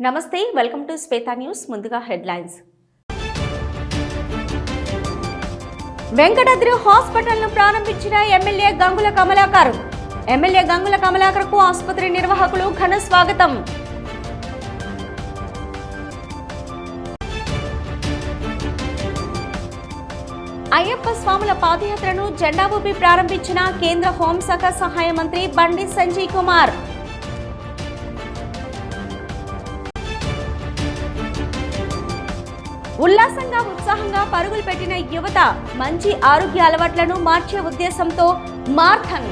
నమస్తే, welcome to Shweta news. ముందుగా headlines. Venkatadri హాస్పిటల్ను ప్రారంభించిన ఎమ్మెల్యే గంగుల కమలాకర్. ఎమ్మెల్యే గంగుల కమలాకర్కు ఆసుపత్రి నిర్వాహకులు ఘన స్వాగతం. అయ్యప్ప స్వాముల పాదయాత్రను జెండా ఊపి ప్రారంభించిన కేంద్ర హోంశాఖ సహాయ మంత్రి బండి సంజయ్ కుమార్. ఉల్లాసంగా ఉత్సాహంగా పరుగులు పెట్టిన యువత మంచి ఆరోగ్య అలవాట్లను మార్చే ఉద్దేశంతో మార్థన్.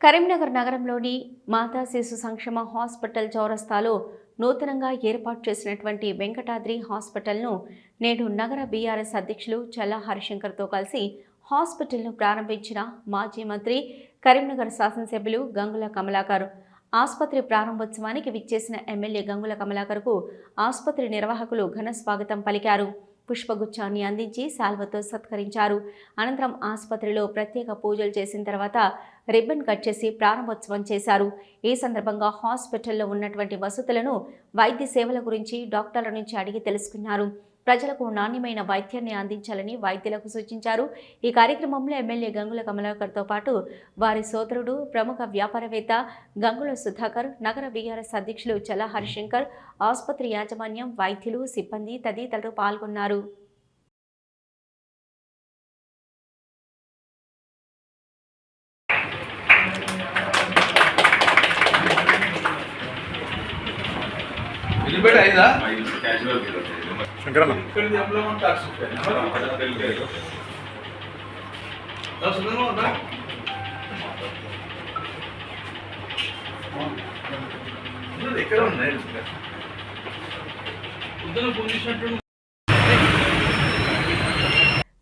కరీంనగర్ నగరంలోని మాతా శిశు సంక్షేమ హాస్పిటల్ చౌరస్తాలో నూతనంగా ఏర్పాటు చేసినటువంటి వెంకటాద్రి హాస్పిటల్ను నేడు నగర బీఆర్ఎస్ అధ్యక్షులు చల్లా హరిశంకర్తో కలిసి హాస్పిటల్ను ప్రారంభించిన మాజీ మంత్రి కరీంనగర్ శాసనసభ్యులు గంగుల కమలాకర్. ఆసుపత్రి ప్రారంభోత్సవానికి విచ్చేసిన ఎమ్మెల్యే గంగుల కమలాకర్కు ఆసుపత్రి నిర్వాహకులు ఘన స్వాగతం పలికారు. పుష్పగుచ్చాన్ని అందించి శాల్వతో సత్కరించారు. అనంతరం ఆసుపత్రిలో ప్రత్యేక పూజలు చేసిన తర్వాత రిబ్బన్ కట్ చేసి ప్రారంభోత్సవం చేశారు. ఈ సందర్భంగా హాస్పిటల్లో ఉన్నటువంటి వసతులను, వైద్య సేవల గురించి డాక్టర్ల నుంచి అడిగి తెలుసుకున్నారు. ప్రజలకు నాణ్యమైన వైద్యాన్ని అందించాలని వైద్యులకు సూచించారు. ఈ కార్యక్రమంలో ఎమ్మెల్యే గంగుల కమలాకర్తో పాటు వారి సోదరుడు ప్రముఖ వ్యాపారవేత్త గంగుల సుధాకర్, నగర బీఆర్ఎస్ అధ్యక్షులు చల్లా హరిశంకర్, ఆసుపత్రి యాజమాన్యం, వైద్యులు, సిబ్బంది తదితరులు పాల్గొన్నారు.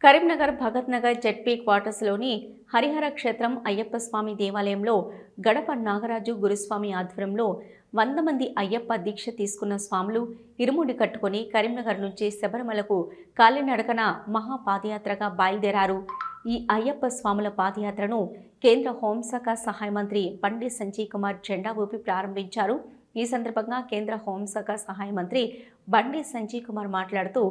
కరీంనగర్ భగత్ నగర్ జెడ్పీ క్వార్టర్స్లోని హరిహర క్షేత్రం అయ్యప్ప స్వామి దేవాలయంలో గడప నాగరాజు గురుస్వామి ఆధ్వర్యంలో 100 మంది అయ్యప్ప దీక్ష తీసుకున్న స్వాములు ఇరుముడి కట్టుకొని కరీంనగర్ నుంచి శబరిమలకు కాలినడకన మహాపాదయాత్రగా బయలుదేరారు. ఈ అయ్యప్ప స్వాముల పాదయాత్రను కేంద్ర హోంశాఖ సహాయ మంత్రి బండి సంజయ్ కుమార్ జెండా ఊపి ప్రారంభించారు. ఈ సందర్భంగా కేంద్ర హోంశాఖ సహాయ మంత్రి బండి సంజయ్ కుమార్ మాట్లాడుతూ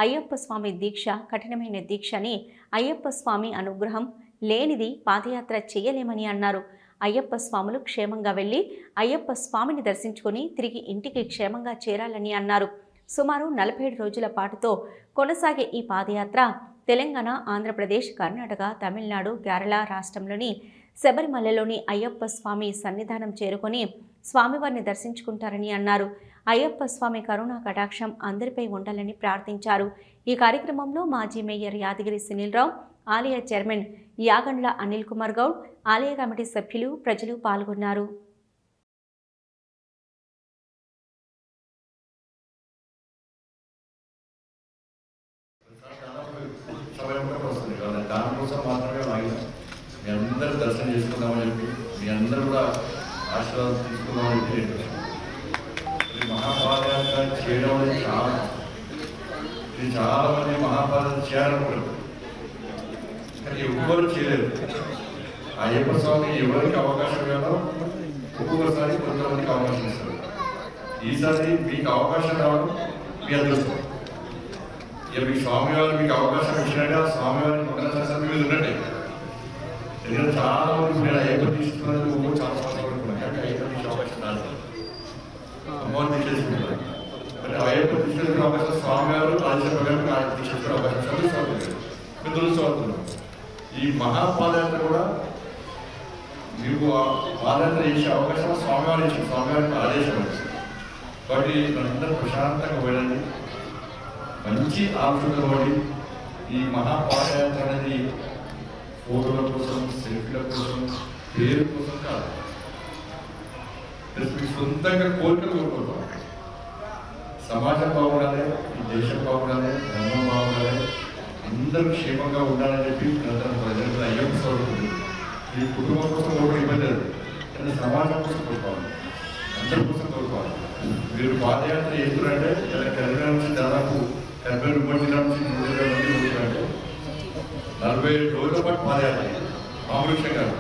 అయ్యప్ప స్వామి దీక్ష కఠినమైన దీక్ష అని, అయ్యప్ప స్వామి అనుగ్రహం లేనిది పాదయాత్ర చేయలేమని అన్నారు. అయ్యప్ప స్వాములు క్షేమంగా వెళ్లి అయ్యప్ప స్వామిని దర్శించుకొని తిరిగి ఇంటికి క్షేమంగా చేరాలని అన్నారు. సుమారు 47 రోజుల పాటుతో కొనసాగే ఈ పాదయాత్ర తెలంగాణ, ఆంధ్రప్రదేశ్, కర్ణాటక, తమిళనాడు, కేరళ రాష్ట్రంలోని శబరిమలలోని అయ్యప్ప స్వామి సన్నిధానం చేరుకొని స్వామివారిని దర్శించుకుంటారని అన్నారు. అయ్యప్ప స్వామి కరుణా కటాక్షం అందరిపై ఉండాలని ప్రార్థించారు. ఈ కార్యక్రమంలో మాజీ మేయర్ యాదగిరి సునీల్ రావు, ఆలయ చైర్మన్ యాగండ్ల అనిల్ కుమార్ గౌడ్, ఆలయ కమిటీ సభ్యులు, ప్రజలు పాల్గొన్నారు. మీ అందరూ దర్శనం చేసుకుందామని చెప్పి, మీ అందరూ కూడా ఆశీర్వాదం తీసుకుందామని చెప్పి మహాపాదయాత్ర చేయడం అనేది చాలా మంది మహాపాదయాత్ర చేయాలనుకుంటారు, కానీ ఎవ్వరు చేయలేదు. అయ్యప్ప స్వామి ఎవరికి అవకాశం ఇవ్వాలో ఒక్కొక్కసారి కొంతమందికి అవకాశం ఇస్తారు. ఈసారి మీకు అవకాశం రావడం మీ అదృష్టం. ఇక మీ స్వామివారు మీకు అవకాశం ఇచ్చినట్టే ఆ స్వామివారిని మంగళశాస్త్రం మీద ఉన్నట్టే. ఎందుకంటే చాలా మంది నేను అయ్యప్ప తీసుకున్నది చాలా సంవత్సరాలు కానీ అయ్యప్ప తీసే అవకాశం రాదు, అమ్మవారిని తీసేసుకుంటారు. అంటే అయ్యప్ప తీసుకునే అవకాశం స్వామివారు ఆదేశపరంగా తీసుకునే అవకాశం చదువుతున్నాం. ఈ మహాపాదయాత్ర కూడా మీకు పాదయాత్ర చేసే అవకాశం స్వామివారు ఇచ్చిన స్వామివారికి ఆదేశం వచ్చింది. కాబట్టి మనందరూ ప్రశాంతంగా వెళ్ళండి, మంచి ఆలోచనతో పడి ఈ మహాపాదయాత్ర అనేది ఫోటోల కోసం, సెల్ఫీల కోసం, పేరు కోసం కాదు. మీకు సొంతంగా కోరికలు కోరుకుంటాం. సమాజం బాగుండాలి, ఈ దేశం బాగుండాలి, ధర్మం బాగుండాలి, అందరూ క్షేమంగా ఉండాలని చెప్పి ప్రజలు అయ్యప్ప సోదరుడు. ఈ కుటుంబం కోసం కూడా ఇబ్బంది లేదు, కానీ సమాజం కోసం కోరుకోవాలి, అందరి కోసం కోరుకోవాలి. మీరు పాదయాత్ర చేస్తున్నారంటే కరీంనగర్ నుంచి దాదాపు 80 జిల్లా నుంచి 100 మంది ఉంటున్నారంటే 47 రోజుల పాటు పాదయాత్ర మామూలు విషయం కాదు.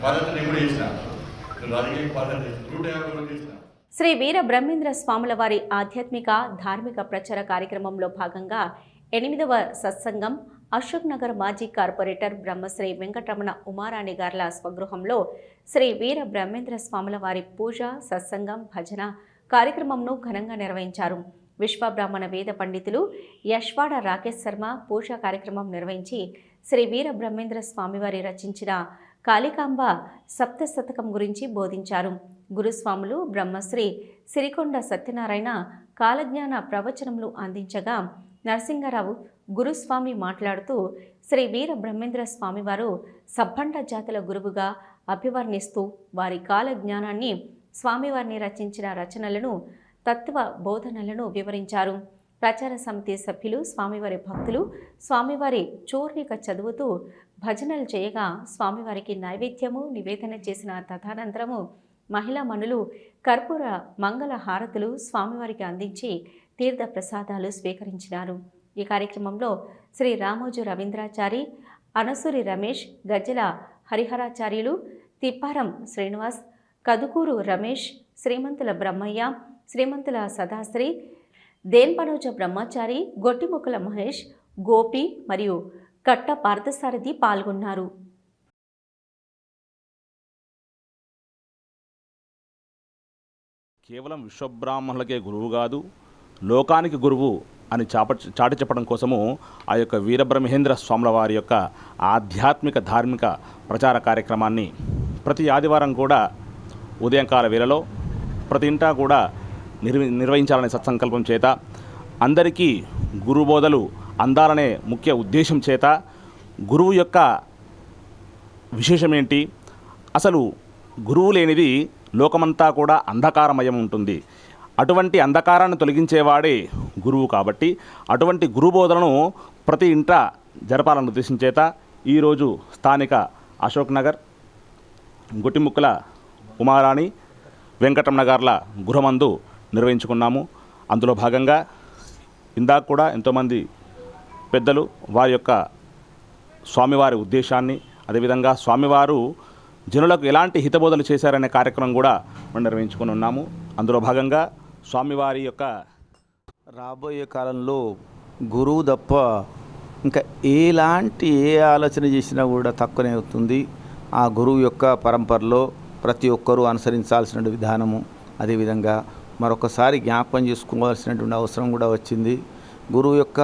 పాదయాత్ర నేను కూడా చేసిన రాజకీయ పార్టీ 150 రోజులు చేసిన. శ్రీ వీర బ్రహ్మేంద్ర స్వాముల వారి ఆధ్యాత్మిక ధార్మిక ప్రచార కార్యక్రమంలో భాగంగా 8వ సత్సంగం అశోక్ నగర్ మాజీ కార్పొరేటర్ బ్రహ్మశ్రీ వెంకటరమణ ఉమారాణి గార్ల స్వగృహంలో శ్రీ వీర బ్రహ్మేంద్ర స్వాముల వారి పూజ సత్సంగం భజన కార్యక్రమంను ఘనంగా నిర్వహించారు. విశ్వబ్రాహ్మణ వేద పండితులు యశ్వాడ రాకేష్ శర్మ పూజా కార్యక్రమం నిర్వహించి శ్రీ వీర బ్రహ్మేంద్ర స్వామివారి రచించిన కాళికాంబ సప్తశతకం గురించి బోధించారు. గురుస్వాములు బ్రహ్మశ్రీ సిరికొండ సత్యనారాయణ కాలజ్ఞాన ప్రవచనములు అందించగా నరసింగరావు గురుస్వామి మాట్లాడుతూ శ్రీ వీర బ్రహ్మేంద్ర స్వామివారు సబ్బండ జాతుల గురువుగా అభివర్ణిస్తూ వారి కాలజ్ఞానాన్ని స్వామివారిని రచించిన రచనలను తత్వ బోధనలను వివరించారు. ప్రచార సమితి సభ్యులు స్వామివారి భక్తులు స్వామివారి చూర్ణిక చదువుతూ భజనలు చేయగా స్వామివారికి నైవేద్యము నివేదన చేసిన తదనంతరము మహిళా మనులు కర్పూర మంగళ హారతులు స్వామివారికి అందించి తీర్థ ప్రసాదాలు స్వీకరించినారు. ఈ కార్యక్రమంలో శ్రీ రామోజు రవీంద్రాచారి, అనసూరి రమేష్, గజ్జల హరిహరాచార్యులు, తిప్పారం శ్రీనివాస్, కదుకూరు రమేష్, శ్రీమంతుల బ్రహ్మయ్య, శ్రీమంతుల సదాశ్రీ, దేన్పనోజ బ్రహ్మచారి, గొట్టిముక్కల మహేష్, గోపి మరియు కట్ట పార్థసారథి పాల్గొన్నారు. కేవలం విశ్వబ్రాహ్మణులకే గురువు కాదు, లోకానికి గురువు అని చాటి చెప్పడం కోసము ఆ యొక్క వీరబ్రహ్మేంద్ర స్వాముల వారి యొక్క ఆధ్యాత్మిక ధార్మిక ప్రచార కార్యక్రమాన్ని ప్రతి ఆదివారం కూడా ఉదయంకాల వేళలో ప్రతి ఇంటా కూడా నిర్వహించాలనే సత్సంకల్పం చేత, అందరికీ గురుబోధలు అందాలనే ముఖ్య ఉద్దేశం చేత, గురువు యొక్క విశేషమేంటి, అసలు గురువు లేనిది లోకమంతా కూడా అంధకారమయం ఉంటుంది, అటువంటి అంధకారాన్ని తొలగించేవాడే గురువు కాబట్టి అటువంటి గురుబోధనను ప్రతి ఇంట జరపాలన్న ఉద్దేశం చేత ఈరోజు స్థానిక అశోక్ నగర్ గొట్టిముక్కల ఉమారాణి వెంకటరమణ గార్ల గృహమందు నిర్వహించుకున్నాము. అందులో భాగంగా ఇందాక కూడా ఎంతోమంది పెద్దలు వారి యొక్క స్వామివారి ఉద్దేశాన్ని, అదేవిధంగా స్వామివారు జనులకు ఎలాంటి హితబోధలు చేశారనే కార్యక్రమం కూడా మనం నిర్వహించుకుని ఉన్నాము. అందులో భాగంగా స్వామివారి యొక్క రాబోయే కాలంలో గురువు తప్ప ఇంకా ఏ ఆలోచన చేసినా కూడా తక్కువనే అవుతుంది. ఆ గురువు యొక్క పరంపరలో ప్రతి ఒక్కరూ అనుసరించాల్సిన విధానము, అదేవిధంగా మరొకసారి జ్ఞాపకం చేసుకోవాల్సినటువంటి అవసరం కూడా వచ్చింది. గురువు యొక్క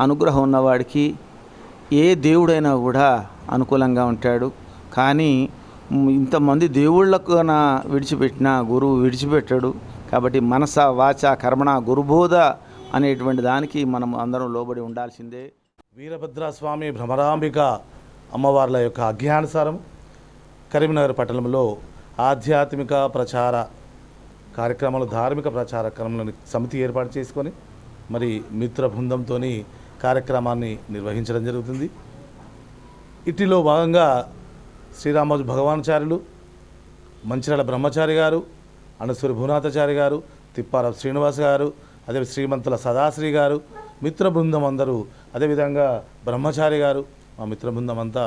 అనుగ్రహం ఉన్నవాడికి ఏ దేవుడైనా కూడా అనుకూలంగా ఉంటాడు. కానీ ఇంతమంది దేవుళ్ళకు విడిచిపెట్టినా గురువు విడిచిపెట్టాడు. కాబట్టి మనస వాచ కర్మణ గురుబోధ అనేటువంటి దానికి మనం అందరం లోబడి ఉండాల్సిందే. వీరభద్రస్వామి భ్రమరాంబిక అమ్మవార్ల యొక్క ఆజ్ఞానుసారం కరీంనగర్ పట్టణంలో ఆధ్యాత్మిక ప్రచార కార్యక్రమాలు, ధార్మిక ప్రచార క్రమంలో సమితి ఏర్పాటు చేసుకొని మరి మిత్ర బృందంతో కార్యక్రమాన్ని నిర్వహించడం జరుగుతుంది. ఇటిలో భాగంగా శ్రీరామోజు భగవానాచార్యులు, మంచిర్యాల బ్రహ్మచారి గారు, అనసూరి భూనాథాచారి గారు, తిప్పారం శ్రీనివాస్ గారు, అదే శ్రీమంతుల సదాశ్రీ గారు, మిత్ర బృందం అందరూ, అదేవిధంగా బ్రహ్మచారి గారు, మా మిత్ర బృందం అంతా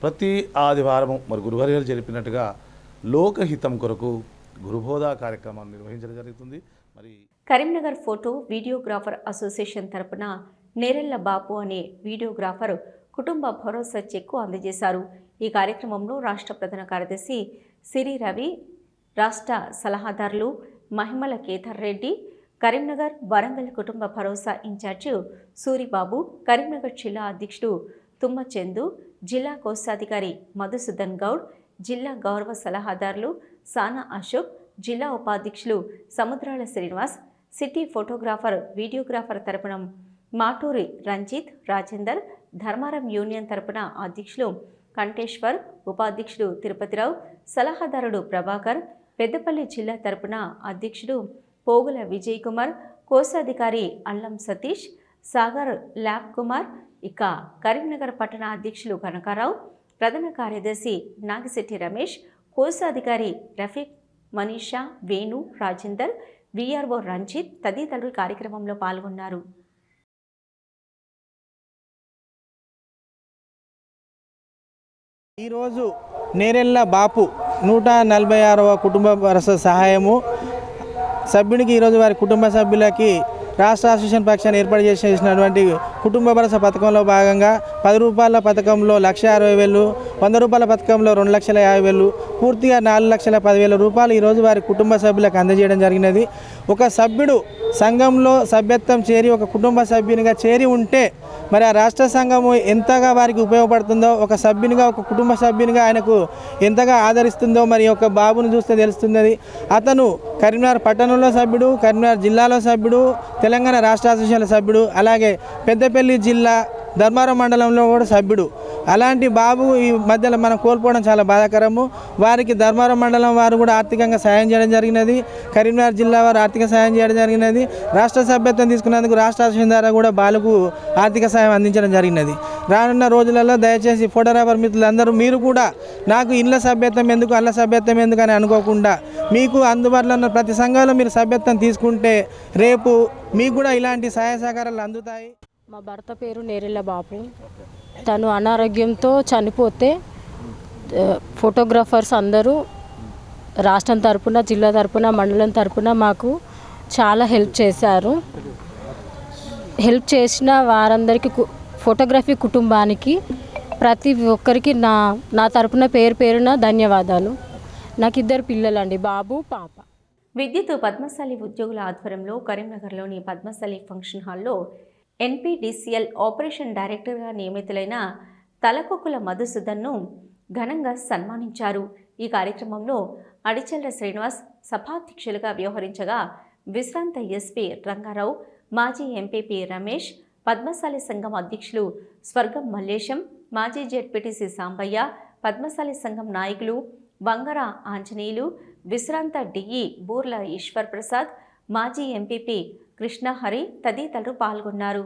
ప్రతి ఆదివారము మరి గురువర్యులు జరిపినట్టుగా లోకహితం కొరకు గురుబోధ కార్యక్రమాన్ని నిర్వహించడం జరుగుతుంది. మరి కరీంనగర్ ఫోటో వీడియోగ్రాఫర్ అసోసియేషన్ తరపున నేరెళ్ల బాపు అనే వీడియోగ్రాఫర్ కుటుంబ భరోసా చెక్కు అందజేశారు. ఈ కార్యక్రమంలో రాష్ట్ర ప్రధాన కార్యదర్శి సిరి రవి, రాష్ట్ర సలహాదారులు మహిమల కేథర్ రెడ్డి, కరీంనగర్ వరంగల్ కుటుంబ భరోసా ఇన్ఛార్జి సూరిబాబు, కరీంనగర్ జిల్లా అధ్యక్షుడు తుమ్మ చందు, జిల్లా కోశాధికారి మధుసూదన్ గౌడ్, జిల్లా గౌరవ సలహాదారులు సానా అశోక్, జిల్లా ఉపాధ్యక్షులు సముద్రాల శ్రీనివాస్, సిటీ ఫోటోగ్రాఫర్ వీడియోగ్రాఫర్ తరపున మాటూరి రంజిత్, రాజేందర్, ధర్మారం యూనియన్ తరపున అధ్యక్షులు కంఠేశ్వర్, ఉపాధ్యక్షుడు తిరుపతిరావు, సలహాదారుడు ప్రభాకర్, పెద్దపల్లి జిల్లా తరపున అధ్యక్షుడు పోగుల విజయ్ కుమార్, కోశాధికారి అల్లం సతీష్, సాగర్ ల్యాబ్ కుమార్, ఇక కరీంనగర్ పట్టణ అధ్యక్షులు కనకారావు, ప్రధాన కార్యదర్శి నాగిశెట్టి రమేష్, కోశాధికారి రఫీక్, మనీషా, వేణు, రాజేందర్, విఆర్ఓ రంజిత్ తదితరులు కార్యక్రమంలో పాల్గొన్నారు. ఈరోజు నేరెళ్ల బాపు 146వ కుటుంబ వరుస సహాయము సభ్యునికి ఈరోజు వారి కుటుంబ సభ్యులకి రాష్ట్ర అసోసియేషన్ పక్షాన్ని ఏర్పాటు చేసినటువంటి కుటుంబ భరోసా పథకంలో భాగంగా 10 రూపాయల పథకంలో 1,60,000, 100 రూపాయల పథకంలో 2,50,000, పూర్తిగా 4,10,000 రూపాయలు ఈరోజు వారి కుటుంబ సభ్యులకు అందజేయడం జరిగినది. ఒక సభ్యుడు సంఘంలో సభ్యత్వం చేరి ఒక కుటుంబ సభ్యునిగా చేరి ఉంటే మరి ఆ రాష్ట్ర సంఘము ఎంతగా వారికి ఉపయోగపడుతుందో, ఒక సభ్యునిగా ఒక కుటుంబ సభ్యునిగా ఆయనకు ఎంతగా ఆదరిస్తుందో మరి ఒక బాబును చూస్తే తెలుస్తుంది. అతను కరీంనగర్ పట్టణంలో సభ్యుడు, కరీంనగర్ జిల్లాలో సభ్యుడు, తెలంగాణ రాష్ట్ర అసోసియేషన్ సభ్యుడు, అలాగే పెద్దపల్లి జిల్లా ధర్మారం మండలంలో కూడా సభ్యుడు. అలాంటి బాబు ఈ మధ్యలో మనం కోల్పోవడం చాలా బాధాకరము. వారికి ధర్మారం మండలం వారు కూడా ఆర్థికంగా సాయం చేయడం జరిగినది, కరీంనగర్ జిల్లా వారు ఆర్థిక సాయం చేయడం జరిగినది, రాష్ట్ర సభ్యత్వం తీసుకున్నందుకు రాష్ట్ర అసోసియేషన్ ద్వారా కూడా బాలుకు ఆర్థిక సాయం అందించడం జరిగినది. రానున్న రోజులలో దయచేసి ఫోటోగ్రాఫర్ మిత్రులందరూ మీరు కూడా నాకు ఇళ్ళ సభ్యత్వం ఎందుకు, అల్ల సభ్యత్వం ఎందుకు అని అనుకోకుండా మీకు అందుబాటులో ఉన్న ప్రతి సంఘంలో మీరు సభ్యత్వం తీసుకుంటే రేపు మీకు కూడా ఇలాంటి సహాయ సహకారాలు అందుతాయి. మా భర్త పేరు నేరెళ్ళ బాబు. తను అనారోగ్యంతో చనిపోతే ఫోటోగ్రాఫర్స్ అందరూ రాష్ట్రం తరపున, జిల్లా తరపున, మండలం తరపున మాకు చాలా హెల్ప్ చేశారు. హెల్ప్ చేసిన వారందరికీ, ఫోటోగ్రఫీ కుటుంబానికి ప్రతి ఒక్కరికి నా తరపున పేరున ధన్యవాదాలు. నాకు 2 పిల్లలండి, బాబు, పాప. విద్యుత్ పద్మశాలి ఉద్యోగుల ఆధ్వర్యంలో కరీంనగర్లోని పద్మశాలి ఫంక్షన్ హాల్లో NPDCL ఆపరేషన్ డైరెక్టర్గా నియమితులైన తలకొక్కుల మధుసూదన్ను ఘనంగా సన్మానించారు. ఈ కార్యక్రమంలో అడిచెల్ల శ్రీనివాస్ సభాధ్యక్షులుగా వ్యవహరించగా విశ్రాంత ఎస్పీ రంగారావు, మాజీ ఎంపీపీ రమేష్, పద్మశాలి సంఘం అధ్యక్షులు స్వర్గం మల్లేశం, మాజీ జెడ్పీటీసీ సాంబయ్య, పద్మశాలి సంఘం నాయకులు వంగర ఆంజనేయులు, విశ్రాంత డిఈ బూర్ల ఈశ్వర్ ప్రసాద్, మాజీ ఎంపీపీ కృష్ణహరి తదితరులు పాల్గొన్నారు.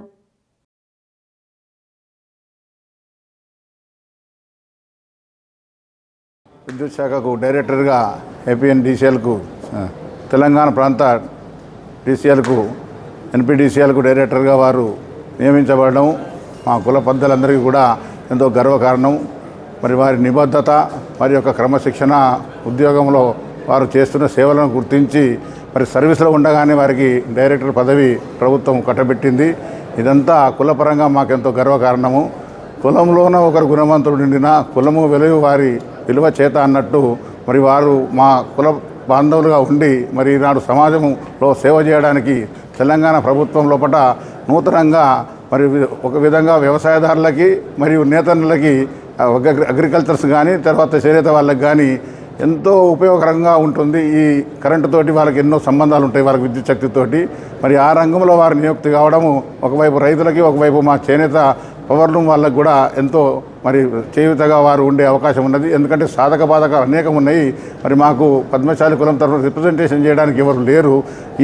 విద్యుత్ శాఖకు డైరెక్టర్గా ఏపీఎన్డీసీఎల్కు, తెలంగాణ ప్రాంత డీసీఎల్కు, ఎన్పీడీసీఎల్కు డైరెక్టర్గా వారు నియమించబడడం మా కుల పెద్దలందరికీ కూడా ఎంతో గర్వకారణం. మరి వారి నిబద్ధత, వారి యొక్క క్రమశిక్షణ, ఉద్యోగంలో వారు చేస్తున్న సేవలను గుర్తించి మరి సర్వీస్లో ఉండగానే వారికి డైరెక్టర్ పదవి ప్రభుత్వం కట్టబెట్టింది. ఇదంతా కులపరంగా మాకెంతో గర్వకారణము. కులంలోన ఒకరు గుణవంతుడు నిండిన కులము వెలుగు వారి విలువ చేత అన్నట్టు మరి వారు మా కుల బాంధవులుగా ఉండి మరి ఈనాడు సమాజంలో సేవ చేయడానికి తెలంగాణ ప్రభుత్వం లోపల నూతనంగా మరి ఒక విధంగా వ్యవసాయదారులకి మరియు నేతన్నలకి అగ్రికల్చర్స్ కానీ తర్వాత చేనేత వాళ్ళకి కానీ ఎంతో ఉపయోగకరంగా ఉంటుంది. ఈ కరెంటుతోటి వాళ్ళకి ఎన్నో సంబంధాలు ఉంటాయి, వాళ్ళకి విద్యుత్ శక్తితోటి. మరి ఆ రంగంలో వారు నియుక్తి కావడము ఒకవైపు రైతులకి, ఒకవైపు మా చేనేత పవర్లూమ్ వాళ్ళకు కూడా ఎంతో మరి చేయుతగా వారు ఉండే అవకాశం ఉన్నది. ఎందుకంటే సాధక బాధకాలు అనేకం ఉన్నాయి. మరి మాకు పద్మశాలి కులం తరఫున రిప్రజెంటేషన్ చేయడానికి ఎవరు లేరు.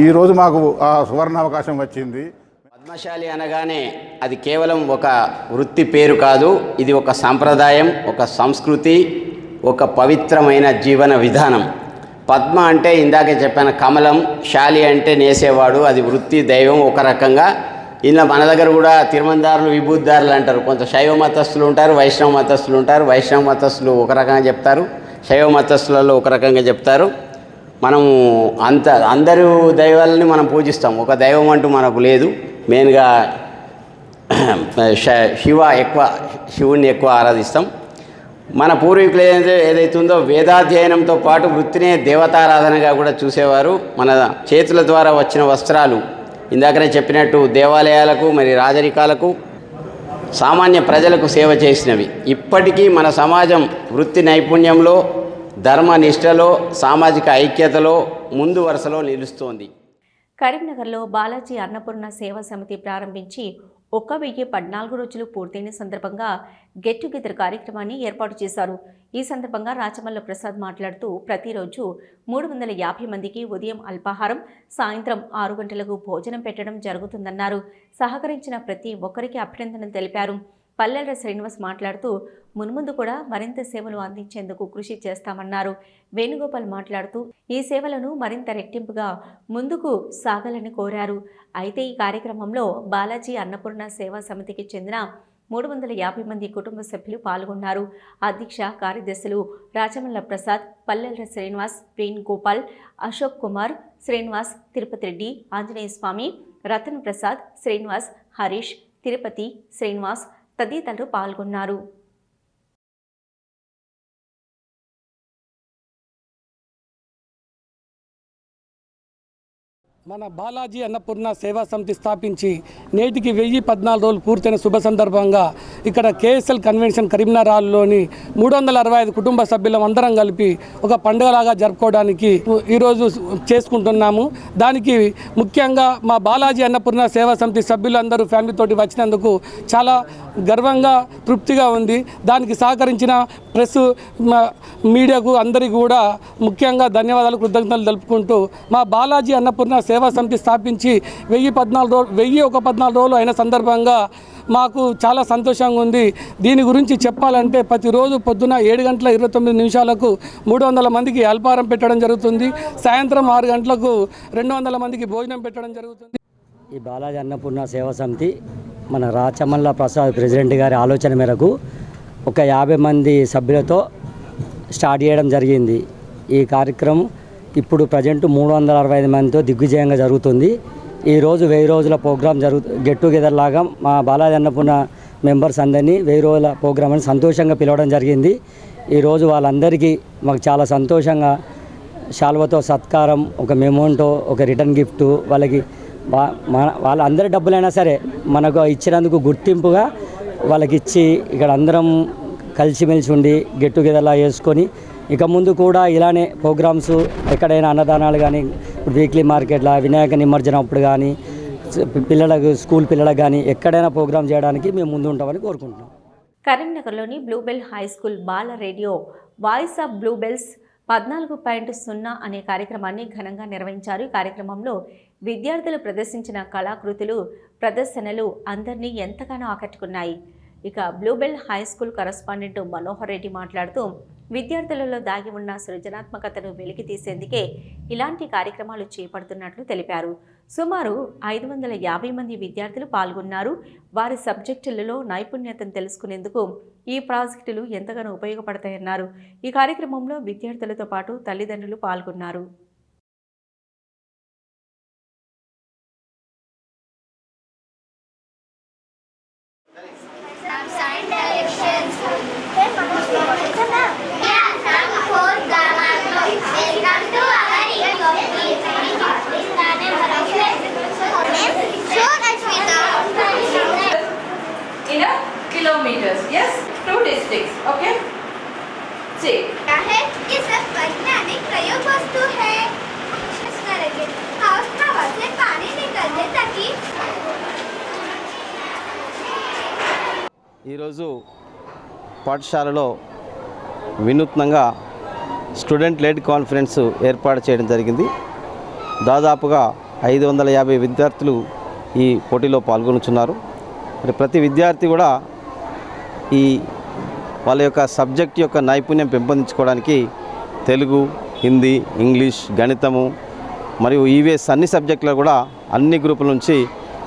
ఈరోజు మాకు ఆ సువర్ణ అవకాశం వచ్చింది. పద్మశాలి అనగానే అది కేవలం ఒక వృత్తి పేరు కాదు, ఇది ఒక సాంప్రదాయం, ఒక సంస్కృతి, ఒక పవిత్రమైన జీవన విధానం. పద్మ అంటే ఇందాకే చెప్పాను కమలం, శాలి అంటే నేసేవాడు, అది వృత్తి, దైవం ఒక రకంగా. ఇలా మన దగ్గర కూడా తిరుమందారులు, విభూతిదారులు అంటారు. కొంత శైవ మతస్థులు ఉంటారు, వైష్ణవ మతస్థులు ఉంటారు. వైష్ణవ మతస్థులు ఒక రకంగా చెప్తారు, శైవ మతస్థులలో ఒక రకంగా చెప్తారు. మనము అందరూ దైవాలని మనం పూజిస్తాం, ఒక దైవం అంటూ మనకు లేదు. మెయిన్గా శివుణ్ణి ఎక్కువ ఆరాధిస్తాం. మన పూర్వీకులు ఏదైతే ఉందో వేదాధ్యయనంతో పాటు వృత్తినే దేవతారాధనగా కూడా చూసేవారు. మన చేతుల ద్వారా వచ్చిన వస్త్రాలు ఇందాకనే చెప్పినట్టు దేవాలయాలకు, మరి రాజరికాలకు, సామాన్య ప్రజలకు సేవ చేసినవి. ఇప్పటికీ మన సమాజం వృత్తి నైపుణ్యంలో, ధర్మనిష్టలో, సామాజిక ఐక్యతలో ముందు వరుసలో నిలుస్తోంది. కరీంనగర్లో బాలాజీ అన్నపూర్ణ సేవా సమితి ప్రారంభించి 1014 రోజులు పూర్తయిన సందర్భంగా గెట్ టుగెదర్ కార్యక్రమాన్ని ఏర్పాటు చేశారు. ఈ సందర్భంగా రాచమల్ల ప్రసాద్ మాట్లాడుతూ ప్రతిరోజు 350 మందికి ఉదయం అల్పాహారం, సాయంత్రం 6 గంటలకు భోజనం పెట్టడం జరుగుతుందన్నారు. సహకరించిన ప్రతి ఒక్కరికి అభినందనలు తెలిపారు. పల్లెల శ్రీనివాస్ మాట్లాడుతూ మున్ముందు కూడా మరింత సేవలు అందించేందుకు కృషి చేస్తామన్నారు. వేణుగోపాల్ మాట్లాడుతూ ఈ సేవలను మరింత రెట్టింపుగా ముందుకు సాగాలని కోరారు. అయితే ఈ కార్యక్రమంలో బాలాజీ అన్నపూర్ణ సేవా సమితికి చెందిన 350 మంది కుటుంబ సభ్యులు పాల్గొన్నారు. అధ్యక్ష కార్యదర్శులు రాజమల్ల ప్రసాద్, పల్లెల శ్రీనివాస్, వేణుగోపాల్, అశోక్ కుమార్, శ్రీనివాస్, తిరుపతి రెడ్డి, ఆంజనేయ స్వామి, రతన్ ప్రసాద్, శ్రీనివాస్, హరీష్, తిరుపతి, శ్రీనివాస్ తదితరులు పాల్గొన్నారు. మన బాలాజీ అన్నపూర్ణ సేవా సమితి స్థాపించి నేటికి 1014 రోజులు పూర్తయిన శుభ సందర్భంగా ఇక్కడ కేఎస్ఎల్ కన్వెన్షన్ కరీంనగర్ హాల్లోని 365 కుటుంబ సభ్యులం అందరం కలిపి ఒక పండుగలాగా జరుపుకోవడానికి ఈరోజు చేసుకుంటున్నాము. దానికి ముఖ్యంగా మా బాలాజీ అన్నపూర్ణ సేవా సమితి సభ్యులందరూ ఫ్యామిలీతోటి వచ్చినందుకు చాలా గర్వంగా తృప్తిగా ఉంది. దానికి సహకరించిన ప్రెస్ మీడియాకు అందరికీ కూడా ముఖ్యంగా ధన్యవాదాలు, కృతజ్ఞతలు తెలుపుకుంటూ మా బాలాజీ అన్నపూర్ణ సేవా సమితి స్థాపించి 1014 రోజులు అయిన సందర్భంగా మాకు చాలా సంతోషంగా ఉంది. దీని గురించి చెప్పాలంటే ప్రతిరోజు పొద్దున 7:29 300 మందికి అల్పాహారం పెట్టడం జరుగుతుంది. సాయంత్రం 6 గంటలకు 200 మందికి భోజనం పెట్టడం జరుగుతుంది. ఈ బాలాజీ అన్నపూర్ణ సేవా సమితి మన రాచమల్ల ప్రసాద్ ప్రెసిడెంట్ గారి ఆలోచన మేరకు ఒక 50 మంది సభ్యులతో స్టార్ట్ చేయడం జరిగింది. ఈ కార్యక్రమం ఇప్పుడు ప్రజెంట్ 365 మందితో దిగ్విజయంగా జరుగుతుంది. ఈరోజు 1000 రోజుల ప్రోగ్రాం గెట్ టుగెదర్ లాగా మా బాలాజీ అన్నపూర్ణ మెంబర్స్ అందరినీ 1000 రోజుల ప్రోగ్రాం అని సంతోషంగా పిలవడం జరిగింది. ఈరోజు వాళ్ళందరికీ మాకు చాలా సంతోషంగా శాల్వతో సత్కారం, ఒక మెమోంటో, ఒక రిటర్న్ గిఫ్ట్ వాళ్ళకి వాళ్ళందరి డబ్బులైనా సరే మనకు ఇచ్చినందుకు గుర్తింపుగా వాళ్ళకి ఇచ్చి ఇక్కడ అందరం కలిసిమెలిసి ఉండి గెట్ టుగెదర్లా చేసుకొని ఇక ముందు కూడా ఇలానే ప్రోగ్రామ్స్ ఎక్కడైనా అన్నదానాలు కానీ వీక్లీ మార్కెట్లో వినాయక నిమజ్జనం అప్పుడు కానీ పిల్లలకు స్కూల్ పిల్లలకు కానీ ఎక్కడైనా ప్రోగ్రామ్ చేయడానికి మేము ముందు ఉంటామని కోరుకుంటున్నాం. కరీంనగర్లోని బ్లూబెల్ హై స్కూల్ బాల రేడియో వాయిస్ ఆఫ్ బ్లూబెల్స్ 14.0 అనే కార్యక్రమాన్ని ఘనంగా నిర్వహించారు. ఈ కార్యక్రమంలో విద్యార్థులు ప్రదర్శించిన కళాకృతులు, ప్రదర్శనలు అందరినీ ఎంతగానో ఆకట్టుకున్నాయి. ఇక Bluebell high school correspondent Manohar Reddy మాట్లాడుతూ విద్యార్థులలో దాగి ఉన్న సృజనాత్మకతను వెలికి తీసేందుకే ఇలాంటి కార్యక్రమాలు చేపడుతున్నట్లు తెలిపారు. సుమారు 550 మంది విద్యార్థులు పాల్గొన్నారు. వారి సబ్జెక్టులలో నైపుణ్యతను తెలుసుకునేందుకు ఈ ప్రాజెక్టులు ఎంతగానో ఉపయోగపడతాయన్నారు. ఈ కార్యక్రమంలో విద్యార్థులతో పాటు తల్లిదండ్రులు పాల్గొన్నారు. Kilometers, yes, 2 districts, okay. See, क्या है? ये सब वैज्ञानिक प्रयोग वस्तु है. और हवा से पानी निकलने ताकि ఈరోజు పాఠశాలలో వినూత్నంగా స్టూడెంట్ లెడ్ కాన్ఫరెన్స్ ఏర్పాటు చేయడం జరిగింది. దాదాపుగా 550 విద్యార్థులు ఈ పోటీలో పాల్గొనుచున్నారు. మరి ప్రతి విద్యార్థి కూడా ఈ వాళ్ళ యొక్క సబ్జెక్ట్ యొక్క నైపుణ్యం పెంపొందించుకోవడానికి తెలుగు, హిందీ, ఇంగ్లీష్, గణితము మరియు ఈవీఎస్ అన్ని సబ్జెక్టులో కూడా అన్ని గ్రూపుల నుంచి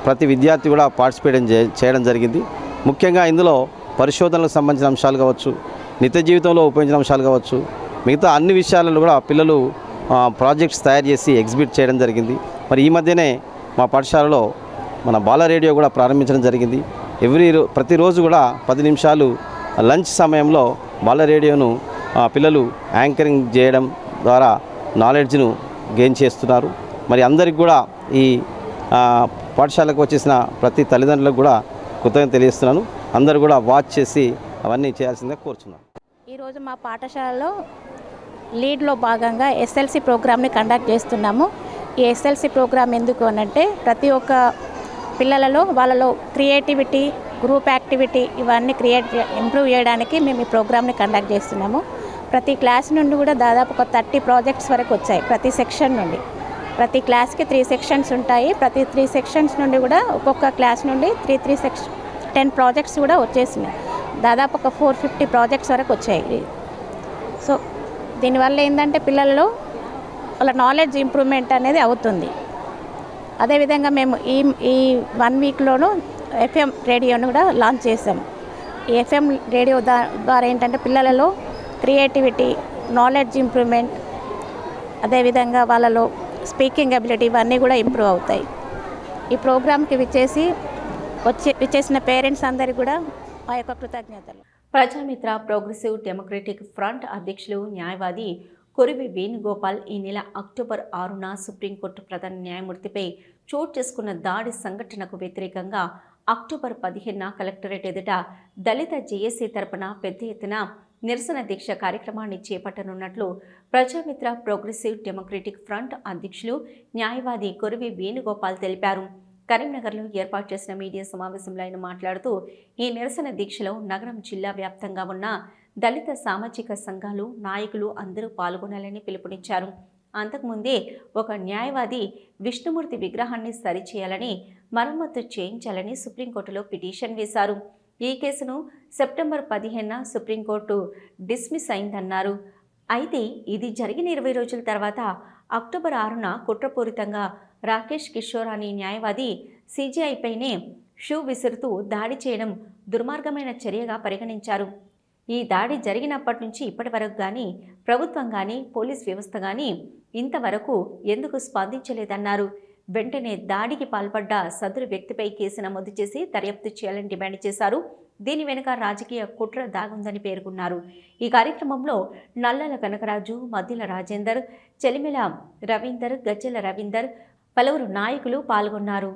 ప్రతి విద్యార్థి కూడా పార్టిసిపేట్ చేయడం జరిగింది. ముఖ్యంగా ఇందులో పరిశోధనలకు సంబంధించిన అంశాలు కావచ్చు, నిత్య జీవితంలో ఉపయోగించిన అంశాలు కావచ్చు, మిగతా అన్ని విషయాలలో కూడా పిల్లలు ప్రాజెక్ట్స్ తయారు చేసి ఎగ్జిబిట్ చేయడం జరిగింది. మరి ఈ మధ్యనే మా పాఠశాలలో మన బాల రేడియో కూడా ప్రారంభించడం జరిగింది. ప్రతిరోజు కూడా 10 నిమిషాలు లంచ్ సమయంలో బాల రేడియోను పిల్లలు యాంకరింగ్ చేయడం ద్వారా నాలెడ్జ్ను గెయిన్ చేస్తున్నారు. మరి అందరికి కూడా ఈ పాఠశాలకు వచ్చేసిన ప్రతి తల్లిదండ్రులకు కూడా కృతజ్ఞత తెలియజేస్తున్నాను. అందరూ కూడా వాచ్ చేసి అవన్నీ చేయాల్సిందిగా కోరుచున్నాను. ఈరోజు మా పాఠశాలలో లీడ్లో భాగంగా ఎస్ఎల్సి ప్రోగ్రామ్ని కండక్ట్ చేస్తున్నాము. ఈ ఎస్ఎల్సి ప్రోగ్రామ్ ఎందుకు అనంటే ప్రతి ఒక్క పిల్లలలో వాళ్ళలో క్రియేటివిటీ, గ్రూప్ యాక్టివిటీ ఇవన్నీ ఇంప్రూవ్ చేయడానికి మేము ఈ ప్రోగ్రామ్ని కండక్ట్ చేస్తున్నాము. ప్రతి క్లాస్ నుండి కూడా దాదాపు ఒక 30 ప్రాజెక్ట్స్ వరకు వచ్చాయి. ప్రతి సెక్షన్ నుండి ప్రతి క్లాస్కి 3 సెక్షన్స్ ఉంటాయి. ప్రతి 3 సెక్షన్స్ నుండి కూడా ఒక్కొక్క క్లాస్ నుండి 10 ప్రాజెక్ట్స్ కూడా వచ్చేసినాయి. దాదాపు ఒక 450 ప్రాజెక్ట్స్ వరకు వచ్చాయి. సో దీనివల్ల ఏంటంటే పిల్లలలో వాళ్ళ నాలెడ్జ్ ఇంప్రూవ్మెంట్ అనేది అవుతుంది. అదేవిధంగా మేము ఈ 1 వీక్లోనూ FM రేడియోను కూడా లాంచ్ చేసాము. ఎఫ్ఎం రేడియో ద్వారా ఏంటంటే పిల్లలలో క్రియేటివిటీ, నాలెడ్జ్ ఇంప్రూవ్మెంట్, అదేవిధంగా వాళ్ళలో స్పీకింగ్ అబిలిటీ ఇవన్నీ కూడా ఇంప్రూవ్ అవుతాయి. ఈ ప్రోగ్రామ్కి విచ్చేసిన పేరెంట్స్ అందరికీ కూడా మా యొక్క కృతజ్ఞతలు. ప్రజామిత్ర ప్రోగ్రెసివ్ డెమోక్రటిక్ ఫ్రంట్ అధ్యక్షులు న్యాయవాది కొరివి వేణుగోపాల్ ఈ నెల అక్టోబర్ 6న సుప్రీంకోర్టు ప్రధాన న్యాయమూర్తిపై చోటు చేసుకున్న దాడి సంఘటనకు వ్యతిరేకంగా అక్టోబర్ 15న కలెక్టరేట్ ఎదుట దళిత జేఏసీ తరపున పెద్ద ఎత్తున నిరసన దీక్ష కార్యక్రమాన్ని చేపట్టనున్నట్లు ప్రజామిత్ర ప్రోగ్రెసివ్ డెమోక్రటిక్ ఫ్రంట్ అధ్యక్షులు న్యాయవాది కొరివి వేణుగోపాల్ తెలిపారు. కరీంనగర్లో ఏర్పాటు చేసిన మీడియా సమావేశంలో ఆయన మాట్లాడుతూ ఈ నిరసన దీక్షలో నగరం జిల్లా వ్యాప్తంగా ఉన్న దళిత సామాజిక సంఘాలు, నాయకులు అందరూ పాల్గొనాలని పిలుపునిచ్చారు. అంతకుముందే ఒక న్యాయవాది విష్ణుమూర్తి విగ్రహాన్ని సరిచేయాలని, మరమ్మతు చేయించాలని సుప్రీంకోర్టులో పిటిషన్ వేశారు. ఈ కేసును సెప్టెంబర్ 15న సుప్రీంకోర్టు డిస్మిస్ అయిందన్నారు. అయితే ఇది జరిగిన 20 రోజుల తర్వాత అక్టోబర్ 6న కుట్రపూరితంగా రాకేష్ కిషోర్ అనే న్యాయవాది సిజిఐపైనే షూ విసురుతూ దాడి చేయడం దుర్మార్గమైన చర్యగా పరిగణించారు. ఈ దాడి జరిగినప్పటి నుంచి ఇప్పటి వరకు కానీ ప్రభుత్వం కానీ పోలీస్ వ్యవస్థ కానీ ఇంతవరకు ఎందుకు స్పందించలేదన్నారు. వెంటనే దాడికి పాల్పడ్డ సదరు వ్యక్తిపై కేసు నమోదు చేసి దర్యాప్తు చేయాలని డిమాండ్ చేశారు. దీని వెనుక రాజకీయ కుట్ర దాగుందని పేర్కొన్నారు. ఈ కార్యక్రమంలో నల్లల కనకరాజు, మద్దిల రాజేందర్, చెలిమిల రవీందర్, గజ్జల రవీందర్, పలువురు నాయకులు పాల్గొన్నారు.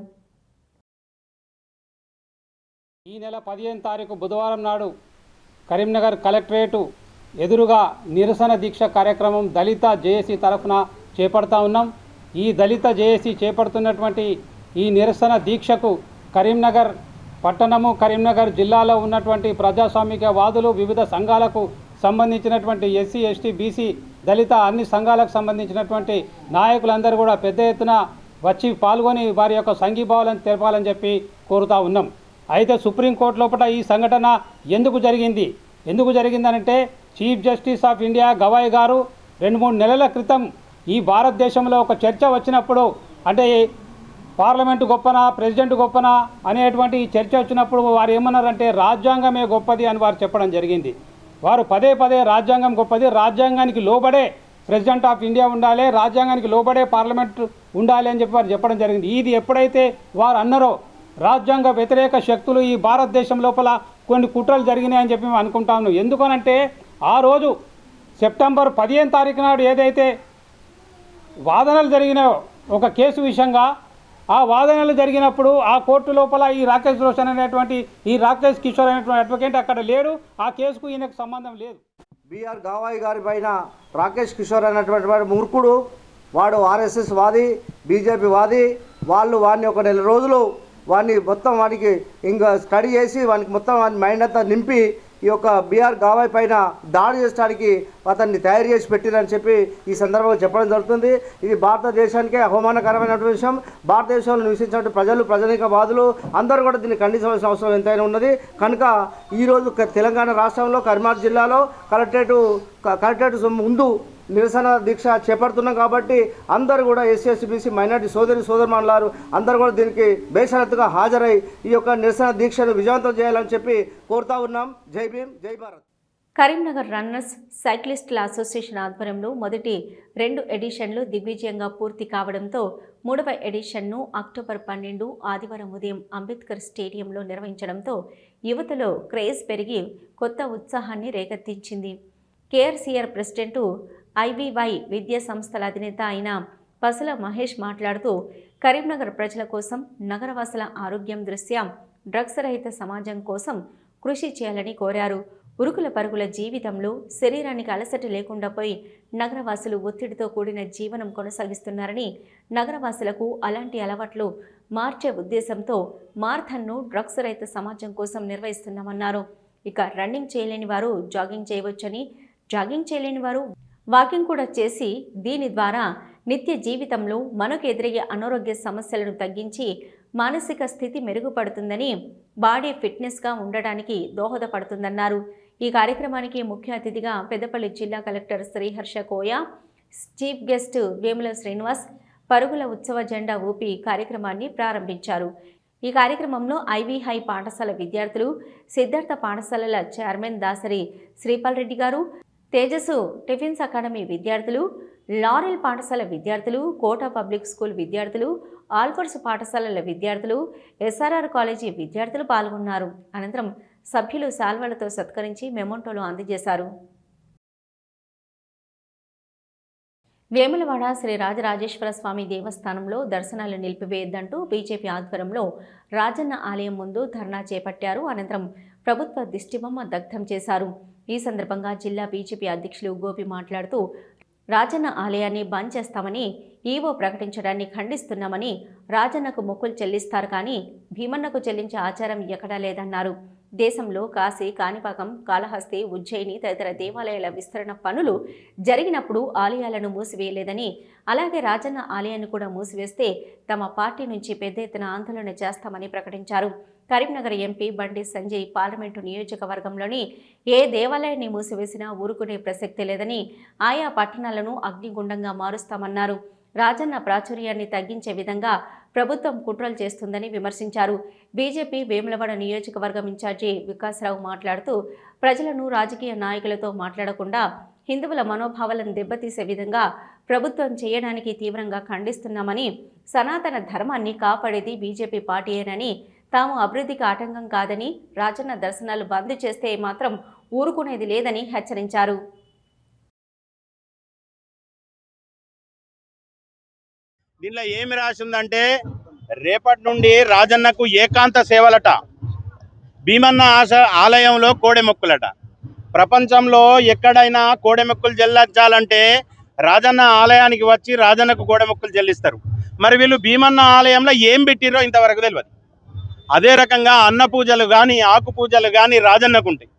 ఈ నెల 15 తారీఖు బుధవారం నాడు కరీంనగర్ కలెక్టరేటు ఎదురుగా నిరసన దీక్ష కార్యక్రమం దళిత జేఏసీ తరఫున చేపడతా ఉన్నాం. ఈ దళిత జేఏసీ చేపడుతున్నటువంటి ఈ నిరసన దీక్షకు కరీంనగర్ పట్టణము, కరీంనగర్ జిల్లాలో ఉన్నటువంటి ప్రజాస్వామిక వాదులు, వివిధ సంఘాలకు సంబంధించినటువంటి ఎస్సీ, ఎస్టీ, బీసీ, దళిత అన్ని సంఘాలకు సంబంధించినటువంటి నాయకులందరూ కూడా పెద్ద ఎత్తున వచ్చి పాల్గొని వారి యొక్క సంఘీభావాలను తెలపాలని చెప్పి కోరుతా ఉన్నాం. అయితే సుప్రీంకోర్టు లోపల ఈ సంఘటన ఎందుకు జరిగిందనంటే chief justice of India Gavai garu 2-3 నెలల క్రితం ఈ భారతదేశంలో ఒక చర్చ వచ్చినప్పుడు, అంటే పార్లమెంటు గొప్పనా, ప్రెసిడెంట్ గొప్పనా అనేటువంటి ఈ చర్చ వచ్చినప్పుడు వారు ఏమన్నారంటే రాజ్యాంగమే గొప్పది అని వారు చెప్పడం జరిగింది. వారు పదే రాజ్యాంగం గొప్పది, రాజ్యాంగానికి లోబడే ప్రెసిడెంట్ ఆఫ్ ఇండియా ఉండాలి, రాజ్యాంగానికి లోబడే పార్లమెంట్ ఉండాలి అని చెప్పి వారు చెప్పడం జరిగింది. ఇది ఎప్పుడైతే వారు అన్నారో రాజ్యాంగ వ్యతిరేక శక్తులు ఈ భారతదేశం లోపల కొన్ని కుట్రలు జరిగినాయని చెప్పి మేము అనుకుంటా ఉన్నాం. ఎందుకనంటే ఆ రోజు సెప్టెంబర్ 15 తారీఖు నాడు ఏదైతే వాదనలు జరిగినాయో ఒక కేసు విషయంగా, ఆ వాదనలు జరిగినప్పుడు ఆ కోర్టు లోపల ఈ రాకేష్ రోషన్ అనేటువంటి ఈ రాకేష్ కిషోర్ అనేటువంటి అడ్వకేట్ అక్కడ లేడు. ఆ కేసుకు ఈయనకు సంబంధం లేదు. బిఆర్ గవాయ్ గారి పైన రాకేష్ కిషోర్ అనేటువంటి వాడు మూర్ఖుడు, వాడు ఆర్ఎస్ఎస్ వాది, బీజేపీ వాది. వాళ్ళు వాడిని ఒక 1 నెల రోజులు వానికి ఇంకా స్టడీ చేసి వానికి మొత్తం మైండ్ అంతా నింపి ఈ యొక్క బిఆర్ గవాయ్ పైన దాడి చేసడానికి అతన్ని తయారు చేసి పెట్టిరని చెప్పి ఈ సందర్భంగా చెప్పడం జరుగుతుంది. ఇది భారతదేశానికే అవమానకరమైనటువంటి విషయం. భారతదేశంలో నివసించినటువంటి ప్రజానీకవాదులు అందరూ కూడా దీన్ని ఖండించవలసిన అవసరం ఎంతైనా ఉన్నది. కనుక ఈరోజు తెలంగాణ రాష్ట్రంలో కరీంనగర్ జిల్లాలో కలెక్టరేట్ ముందు నిరసన దీక్ష చేపడుతున్నాం. కాబట్టి అందరూ కూడా ఎస్సీ, ఎస్టీ, బీసీ, మైనార్టీ సోదరుమానులారు అందరూ కూడా దీనికి బేషరతుగా హాజరై ఈ యొక్క నిరసన దీక్షను విజయవంతం చేయాలని చెప్పి కోరుతా ఉన్నాం. జై భీమ్, జై భారత్. కరీంనగర్ రన్నర్స్ సైక్లిస్టుల అసోసియేషన్ ఆధ్వర్యంలో మొదటి 2 ఎడిషన్లు దిగ్విజయంగా పూర్తి కావడంతో 3వ ఎడిషన్ను అక్టోబర్ 12 ఆదివారం ఉదయం అంబేద్కర్ స్టేడియంలో నిర్వహించడంతో యువతలో క్రేజ్ పెరిగి కొత్త ఉత్సాహాన్ని రేకెత్తించింది. కేఆర్సీఆర్ ప్రెసిడెంటు ఐవీవై విద్యా సంస్థల అధినేత అయిన పసుల మహేష్ మాట్లాడుతూ కరీంనగర్ ప్రజల కోసం, నగరవాసుల ఆరోగ్యం దృష్ట్యా డ్రగ్స్ రహిత సమాజం కోసం కృషి చేయాలని కోరారు. ఉరుకుల పరుగుల జీవితంలో శరీరానికి అలసట లేకుండా పోయి నగరవాసులు ఒత్తిడితో కూడిన జీవనం కొనసాగిస్తున్నారని, నగరవాసులకు అలాంటి అలవాట్లు మార్చే ఉద్దేశంతో మారథాన్ను డ్రగ్స్ రహిత సమాజం కోసం నిర్వహిస్తున్నామన్నారు. ఇక రన్నింగ్ చేయలేని వారు జాగింగ్ చేయవచ్చని, జాగింగ్ చేయలేని వారు వాకింగ్ కూడా చేసి దీని ద్వారా నిత్య జీవితంలో మనకు ఎదురయ్యే అనారోగ్య సమస్యలను తగ్గించి మానసిక స్థితి మెరుగుపడుతుందని, బాడీ ఫిట్నెస్గా ఉండడానికి దోహదపడుతుందన్నారు. ఈ కార్యక్రమానికి ముఖ్య అతిథిగా పెద్దపల్లి జిల్లా కలెక్టర్ శ్రీహర్ష కోయ, చీఫ్ గెస్ట్ వేముల శ్రీనివాస్ పరుగుల ఉత్సవ జెండా ఊపి కార్యక్రమాన్ని ప్రారంభించారు. ఈ కార్యక్రమంలో ఐవీ హై పాఠశాల విద్యార్థులు, సిద్ధార్థ పాఠశాలల చైర్మన్ దాసరి శ్రీపాల్ రెడ్డి గారు, తేజస్సు టిఫిన్స్ అకాడమీ విద్యార్థులు, లారెల్ పాఠశాల విద్యార్థులు, కోటా పబ్లిక్ స్కూల్ విద్యార్థులు, ఆల్ఫర్స్ పాఠశాలల విద్యార్థులు, ఎస్ఆర్ఆర్ కాలేజీ విద్యార్థులు పాల్గొన్నారు. అనంతరం సభ్యులు శాల్వాలతో సత్కరించి మెమోంటోలు అందజేశారు. వేములవాడ శ్రీ రాజరాజేశ్వర స్వామి దేవస్థానంలో దర్శనాలు నిలిపివేయొద్దంటూ బీజేపీ ఆధ్వర్యంలో రాజన్న ఆలయం ముందు ధర్నా చేపట్టారు. అనంతరం ప్రభుత్వ దిష్టిబొమ్మ దగ్ధం చేశారు. ఈ సందర్భంగా జిల్లా బీజేపీ అధ్యక్షులు గోపి మాట్లాడుతూ రాజన్న ఆలయాన్ని బంద్ చేస్తామని ఈవో ప్రకటించడాన్ని ఖండిస్తున్నామని, రాజన్నకు మొక్కులు చెల్లిస్తారు కానీ భీమన్నకు చెల్లించే ఆచారం ఎక్కడా లేదన్నారు. దేశంలో కాశీ, కాణిపాకం, కాళహస్తి, ఉజ్జయిని తదితర దేవాలయాల విస్తరణ పనులు జరిగినప్పుడు ఆలయాలను మూసివేయలేదని, అలాగే రాజన్న ఆలయాన్ని కూడా మూసివేస్తే తమ పార్టీ నుంచి పెద్ద ఎత్తున ఆందోళన చేస్తామని ప్రకటించారు. కరీంనగర్ ఎంపీ బండి సంజయ్ పార్లమెంటు నియోజకవర్గంలోని ఏ దేవాలయాన్ని మూసివేసినా ఊరుకునే ప్రసక్తి లేదని, ఆయా పట్టణాలను అగ్నిగుండంగా మారుస్తామన్నారు. రాజన్న ప్రాచుర్యాన్ని తగ్గించే విధంగా ప్రభుత్వం కుట్రలు చేస్తుందని విమర్శించారు. బీజేపీ వేములవాడ నియోజకవర్గం ఇన్ఛార్జి వికాసరావు మాట్లాడుతూ ప్రజలను రాజకీయ నాయకులతో మాట్లాడకుండా హిందువుల మనోభావాలను దెబ్బతీసే విధంగా ప్రభుత్వం చేయడానికి తీవ్రంగా ఖండిస్తున్నామని, సనాతన ధర్మాన్ని కాపాడేది బీజేపీ పార్టీయేనని, తాము అభివృద్ధికి ఆటంకం కాదని, రాజన్న దర్శనాలు బంద్ చేస్తే మాత్రం ఊరుకునేది లేదని హెచ్చరించారు. దీనిలో ఏమి రాసి ఉందంటే రేపటి నుండి రాజన్నకు ఏకాంత సేవలట, భీమన్న ఆలయంలో కోడెమొక్కులట. ప్రపంచంలో ఎక్కడైనా కోడెమొక్కులు చెల్లించాలంటే రాజన్న ఆలయానికి వచ్చి రాజన్నకు కోడెమొక్కులు చెల్లిస్తారు. మరి వీళ్ళు భీమన్న ఆలయంలో ఏం పెట్టిరో ఇంతవరకు తెలియదు. అదే రకంగా అన్న పూజలు కానీ ఆకు పూజలు కానీ రాజన్నకు ఉంటాయి.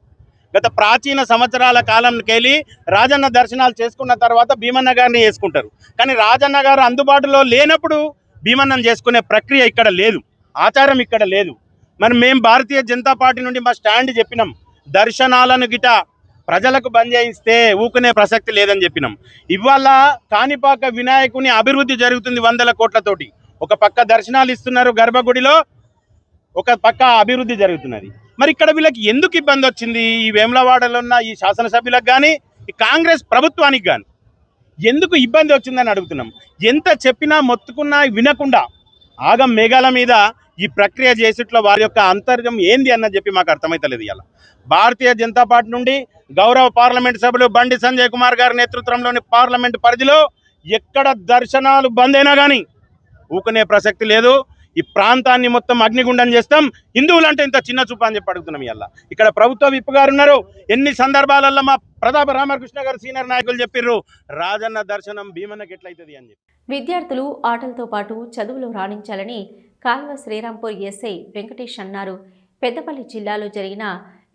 గత ప్రాచీన సంవత్సరాల కాలంకెళ్ళి రాజన్న దర్శనాలు చేసుకున్న తర్వాత భీమన్న గారిని చేసుకుంటారు. కానీ రాజన్న గారు అందుబాటులో లేనప్పుడు భీమన్నను చేసుకునే ప్రక్రియ ఇక్కడ లేదు, ఆచారం ఇక్కడ లేదు. మరి మేము భారతీయ జనతా పార్టీ నుండి మా స్టాండ్ చెప్పినాం, దర్శనాలను గిట ప్రజలకు బంద్ చేయిస్తే ఊకునే ప్రసక్తి లేదని చెప్పినాం. ఇవాళ కాణిపాక వినాయకుని అభివృద్ధి జరుగుతుంది 100 కోట్లతోటి. ఒక పక్క దర్శనాలు ఇస్తున్నారు గర్భగుడిలో, ఒక పక్క అభివృద్ధి జరుగుతున్నది. మరి ఇక్కడ వీళ్ళకి ఎందుకు ఇబ్బంది వచ్చింది? ఈ వేములవాడలో ఉన్న ఈ శాసనసభ్యులకు కానీ ఈ కాంగ్రెస్ ప్రభుత్వానికి కానీ ఎందుకు ఇబ్బంది వచ్చిందని అడుగుతున్నాం. ఎంత చెప్పినా మొత్తుకున్నా వినకుండా ఆగం మేఘాల మీద ఈ ప్రక్రియ చేసేట్లో వారి యొక్క అంతర్గం ఏంది అన్నది చెప్పి మాకు అర్థమైతలేదు. ఇలా భారతీయ జనతా పార్టీ నుండి గౌరవ పార్లమెంట్ సభ్యులు బండి సంజయ్ కుమార్ గారి నేతృత్వంలోని పార్లమెంట్ పరిధిలో ఎక్కడ దర్శనాలు బంద్ అయినా కానీ ఊకునే ప్రసక్తి లేదు. ఈ ప్రాంతాన్ని మొత్తం అగ్నిగుండం చేస్తాం, హిందువులంటే ఇంత చిన్న చూపు అని చెప్పి అడుగుతున్నాం. ఇలా ఇక్కడ ప్రభుత్వ విప్ గారు ఉన్నారు. ఎన్ని సందర్భాలలో మా ప్రతాప రామకృష్ణ గారు సీనియర్ నాయకులు చెప్పిర్రు, రాజన్న దర్శనం భీమన్నకి ఎట్లయితుంది అని చెప్పి. విద్యార్థులు ఆటలతో పాటు చదువులు రాణించాలని కాల్వ శ్రీరాంపూర్ ఎస్ఐ వెంకటేష్ అన్నారు. పెద్దపల్లి జిల్లాలో జరిగిన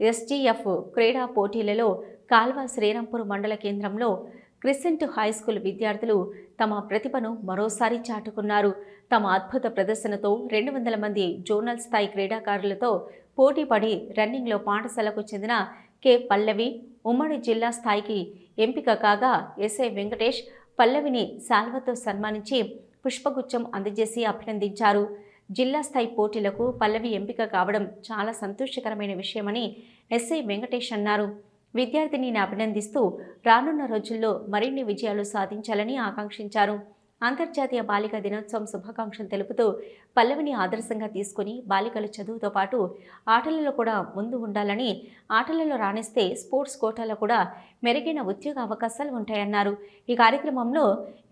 ఎస్టీఎఫ్ క్రీడా పోటీలలో కాల్వ శ్రీరాంపూర్ మండల కేంద్రంలో క్రిసెంట్ హై స్కూల్ విద్యార్థులు తమ ప్రతిభను మరోసారి చాటుకున్నారు. తమ అద్భుత ప్రదర్శనతో 200 మంది జోనల్ స్థాయి క్రీడాకారులతో పోటీపడి రన్నింగ్లో పాఠశాలకు చెందిన కె పల్లవి ఉమ్మడి జిల్లా స్థాయికి ఎంపిక కాగా ఎస్ఐ వెంకటేష్ పల్లవిని శాల్వతో సన్మానించి పుష్పగుచ్చం అందజేసి అభినందించారు. జిల్లా స్థాయి పోటీలకు పల్లవి ఎంపిక కావడం చాలా సంతోషకరమైన విషయమని ఎస్ఐ వెంకటేష్ అన్నారు. విద్యార్థినిని అభినందిస్తూ రానున్న రోజుల్లో మరిన్ని విజయాలు సాధించాలని ఆకాంక్షించారు. అంతర్జాతీయ బాలికా దినోత్సవం శుభాకాంక్షలు తెలుపుతూ పల్లవిని ఆదర్శంగా తీసుకుని బాలికలు చదువుతో పాటు ఆటలలో కూడా ముందు ఉండాలని, ఆటలలో రాణిస్తే స్పోర్ట్స్ కోటాలో కూడా మెరుగైన ఉద్యోగ అవకాశాలు ఉంటాయన్నారు. ఈ కార్యక్రమంలో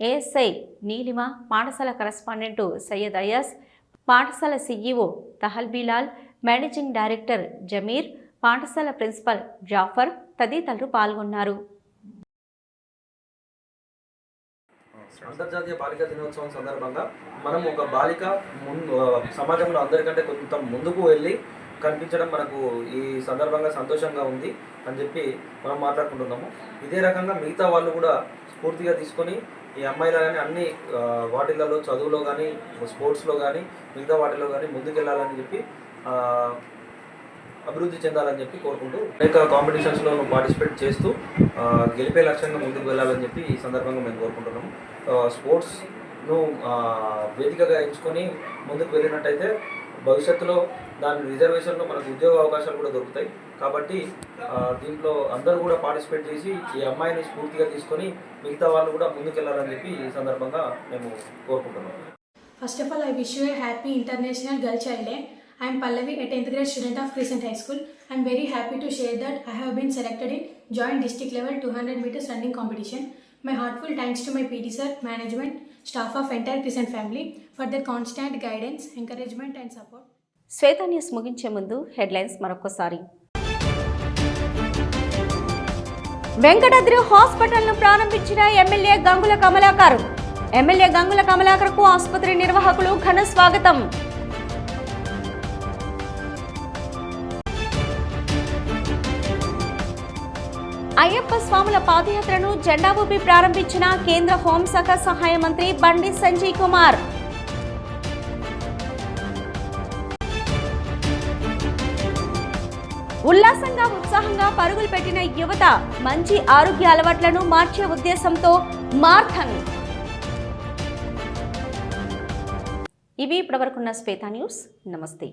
ఏఎస్ఐ నీలిమ, పాఠశాల కరస్పాండెంట్ సయ్యద్ అయాస్, పాఠశాల సీఈఓ తహల్బీలాల్, మేనేజింగ్ డైరెక్టర్ జమీర్, పాఠశాల ప్రిన్సిపల్ జాఫర్ తదితరులు పాల్గొన్నారు. అంతర్జాతీయ బాలికా దినోత్సవం సందర్భంగా మనం ఒక బాలిక సమాజంలో అందరికంటే కొంత ముందుకు వెళ్ళి కనిపించడం మనకు ఈ సందర్భంగా సంతోషంగా ఉంది అని చెప్పి మనం మాట్లాడుకుంటున్నాము. ఇదే రకంగా మిగతా వాళ్ళు కూడా స్ఫూర్తిగా తీసుకొని ఈ అమ్మాయిలు కానీ అన్ని వాటిలలో చదువులో కానీ స్పోర్ట్స్లో కానీ మిగతా వాటిలో కానీ ముందుకెళ్ళాలని చెప్పి అభివృద్ధి చెందాలని చెప్పి కోరుకుంటూ అనేక కాంపిటీషన్స్లో పార్టిసిపేట్ చేస్తూ గెలిపే లక్ష్యంగా ముందుకు వెళ్ళాలని చెప్పి ఈ సందర్భంగా మేము కోరుకుంటున్నాము. స్పోర్ట్స్ను వేదికగా ఎంచుకొని ముందుకు వెళ్ళినట్టయితే భవిష్యత్తులో దాని రిజర్వేషన్లో మనకు ఉద్యోగ అవకాశాలు కూడా దొరుకుతాయి. కాబట్టి దీంట్లో అందరూ కూడా పార్టిసిపేట్ చేసి ఈ అమ్మాయిని స్ఫూర్తిగా తీసుకొని మిగతా వాళ్ళు కూడా ముందుకెళ్లాలని చెప్పి ఈ సందర్భంగా మేము కోరుకుంటున్నాం. First of all, I wish you a happy International Girl Child Day. I am Pallavi, a 10th grade student of Crescent High School. I am very happy to share that I have been selected in joint district level 200 meters running competition. My heartful thanks to my PT sir, management, staff of entire Crescent family for their constant guidance, encouragement and support. Shweta news ముగించే ముందు headlines మరొకసారి. వెంకటాద్రి హాస్పిటల్ను ప్రారంభించిన MLA Gangula Kamalakar. MLA Gangula కమలాకర్కు ఆసుపత్రి నిర్వాహకులు ఘన స్వాగతం. అయ్యప్ప స్వాముల పాదయాత్రను జెండా ఊపి ప్రారంభించిన కేంద్ర హోంశాఖ సహాయ మంత్రి బండి సంజయ్ కుమార్. ఉల్లాసంగా ఉత్సాహంగా పరుగులు పెట్టిన యువత మంచి ఆరోగ్య అలవాట్లను మార్చే ఉద్దేశంతో మార్థన్. ఇవి ఇప్పటివరకున్న శ్వేత న్యూస్. నమస్తే.